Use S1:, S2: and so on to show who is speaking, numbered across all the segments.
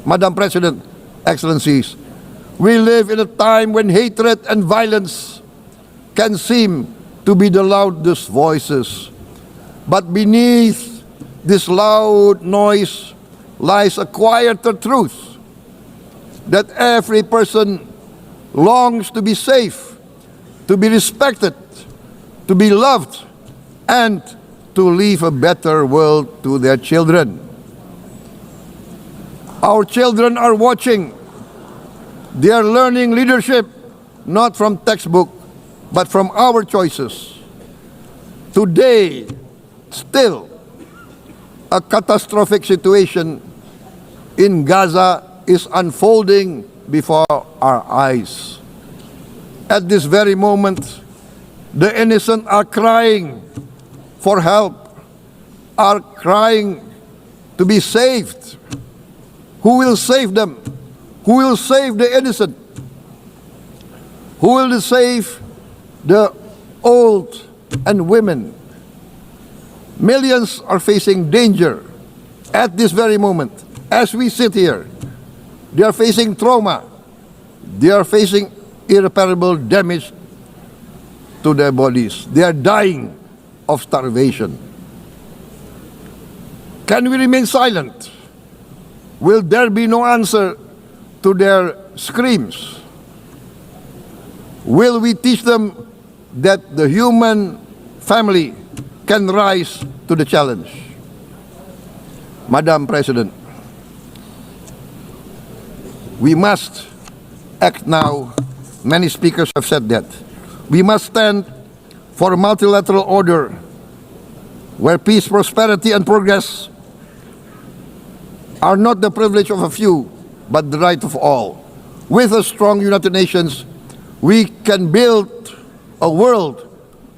S1: Madam President, Excellencies, we live in a time when hatred and violence can seem to be the loudest voices. But beneath this loud noise lies a quieter truth that every person longs to be safe, to be respected, to be loved, and to leave a better world to their children. Our children are watching. They are learning leadership not from textbook, but from our choices. Today, still, a catastrophic situation in Gaza is unfolding before our eyes. At this very moment, the innocent are crying for help, are crying to be saved. Who will save them? Who will save the innocent? Who will save the old and women? Millions are facing danger at this very moment. As we sit here, they are facing trauma. They are facing irreparable damage to their bodies. They are dying of starvation. Can we remain silent? Will there be no answer to their screams? Will we teach them that the human family can rise to the challenge? Madam President, we must act now. Many speakers have said that. We must stand for a multilateral order where peace, prosperity, and progress are not the privilege of a few, but the right of all. With a strong United Nations, we can build a world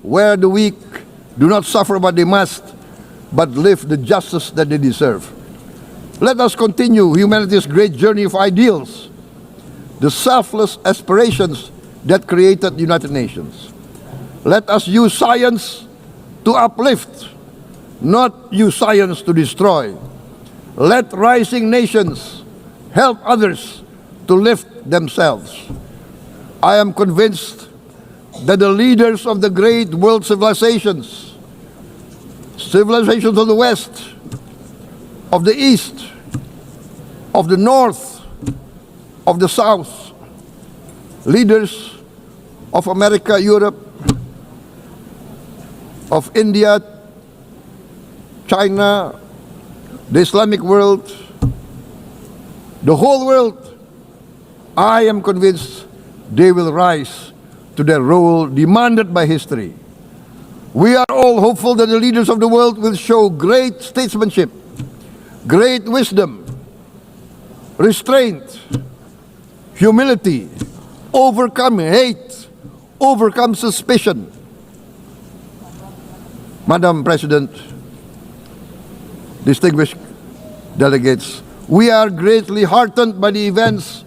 S1: where the weak do not suffer what they must, but live the justice that they deserve. Let us continue humanity's great journey of ideals, the selfless aspirations that created the United Nations. Let us use science to uplift, not use science to destroy. Let rising nations help others to lift themselves. I am convinced that the leaders of the great world civilizations of the West, of the East, of the North, of the South, leaders of America, Europe, of India, China, the Islamic world, the whole world, I am convinced they will rise to their role demanded by history. We are all hopeful that the leaders of the world will show great statesmanship, great wisdom, restraint, humility, overcome hate, overcome suspicion. Madam President, distinguished delegates, we are greatly heartened by the events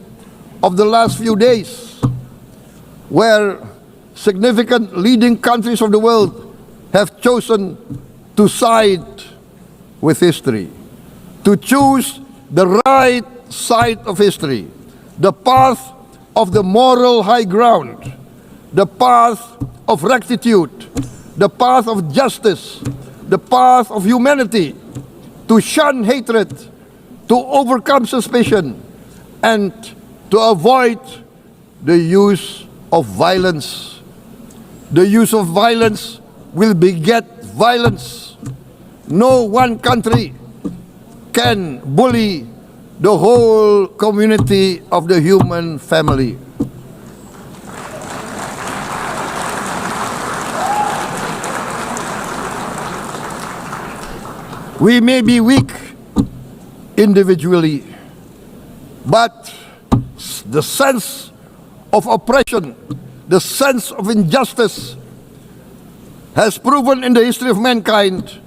S1: of the last few days, where significant leading countries of the world have chosen to side with history, to choose the right side of history, the path of the moral high ground, the path of rectitude, the path of justice, the path of humanity, to shun hatred, to overcome suspicion, and to avoid the use of violence. The use of violence will beget violence. No one country can bully the whole community of the human family. We may be weak individually, but the sense of oppression, the sense of injustice has proven in the history of mankind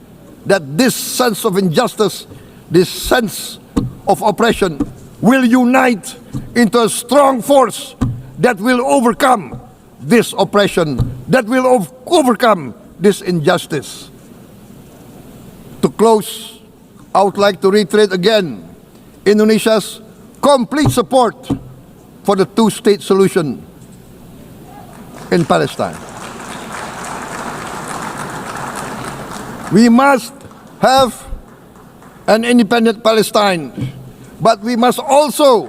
S1: that this sense of injustice, this sense of oppression will unite into a strong force that will overcome this oppression, that will overcome this injustice. To close, I would like to reiterate again Indonesia's complete support for the two-state solution in Palestine. We must have an independent Palestine, but we must also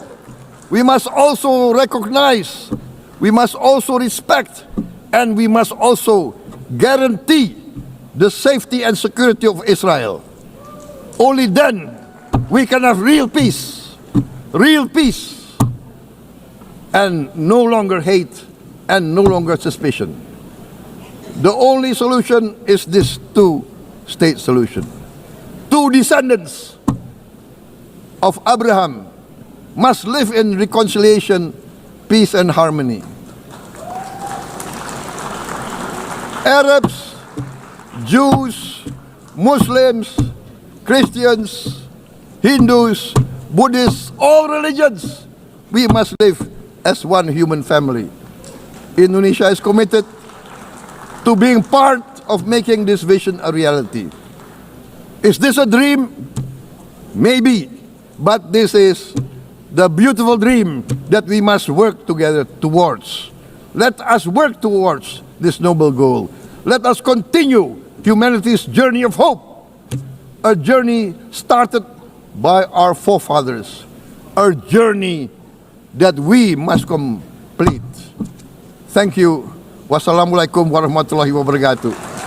S1: recognize, we must also respect, and we must also guarantee the safety and security of Israel. Only then we can have real peace, and no longer hate and no longer suspicion. The only solution is this two-state solution. Two descendants of Abraham must live in reconciliation, peace, and harmony. Arabs, Jews, Muslims, Christians, Hindus, Buddhists, all religions, we must live as one human family. Indonesia is committed to being part of making this vision a reality. Is this a dream? Maybe, but this is the beautiful dream that we must work together towards. Let us work towards this noble goal. Let us continue humanity's journey of hope, a journey started by our forefathers, a journey that we must complete. Thank you. Wassalamualaikum warahmatullahi wabarakatuh.